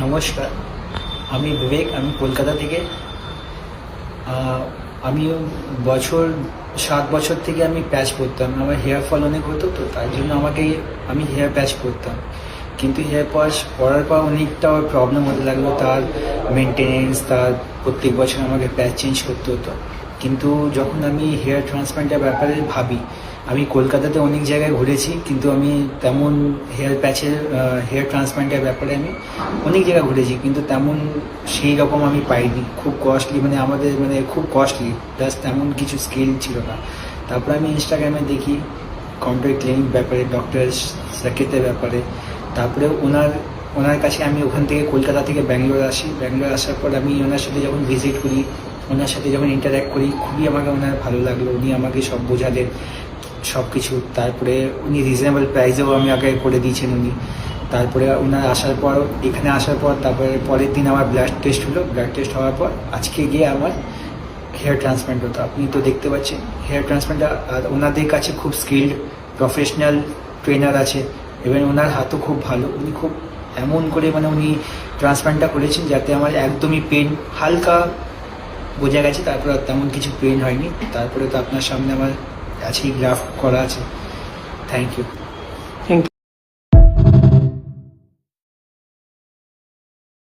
নমস্কার, আমি বিবেক। আমি কলকাতা থেকে। আমি বছর 7 বছর থেকে আমি প্যাচ পরতাম। আমার হেয়ার ফল অনেক হতো, তো তাই জন্য আমি হেয়ার প্যাচ পরতাম। কিন্তু হেয়ার প্যাচ পরার পর অনেকটা প্রবলেম হতে লাগলো। তার মেনটেনেন্স, তার প্রত্যেক বছর আমাকে প্যাচ চেঞ্জ করতে হতো। কিন্তু যখন আমি হেয়ার ট্রান্সপ্লান্টের ব্যাপারে ভাবি, আমি কলকাতাতে অনেক জায়গায় ঘুরেছি, কিন্তু আমি তেমন হেয়ার ট্রান্সপ্লান্টের ব্যাপারে আমি অনেক জায়গায় ঘুরেছি, কিন্তু তেমন সেই রকম আমি পাইনি। খুব কস্টলি, খুব কস্টলি, প্লাস তেমন কিছু স্কিল ছিল না। তারপর আমি ইনস্টাগ্রামে দেখি কন্ট্রাক্ট ক্লিনিক ব্যাপারে, ডক্টর সাকেতের ব্যাপারে। তারপরে ওনার কাছে আমি ওখান থেকে কলকাতা থেকে ব্যাঙ্গালোর আসি। ব্যাঙ্গালোর আসার পর আমি ওনার সাথে যখন ভিজিট করি, ওনার সাথে যখন ইন্টারঅ্যাক্ট করি, খুবই আমাকে ওনার ভালো লাগলো। উনি আমাকে সব বোঝালেন সব কিছু। তারপরে উনি রিজনেবল প্রাইসেও আমি আগে করে দিয়েছেন উনি। তারপরে এখানে আসার পর তারপরে পরের দিন আমার ব্লাড টেস্ট হলো। ব্লাড টেস্ট হওয়ার পর আজকে গিয়ে আমার হেয়ার ট্রান্সপ্লান্ট হতো। আপনি তো দেখতে পাচ্ছেন হেয়ার ট্রান্সপ্লান্টটা। আর ওনাদের কাছে খুব স্কিল্ড প্রফেশনাল ট্রেনার আছে, এবং ওনার হাতও খুব ভালো। উনি খুব এমন করে উনি ট্রান্সপ্লান্টটা করেছেন যাতে আমার একদমই পেন হালকা বোঝা গেছে। তারপর আর তেমন কিছু পেন হয়নি। তারপরে তো আপনার সামনে আমার আছেই গ্রাফট করা আছে। Thank you.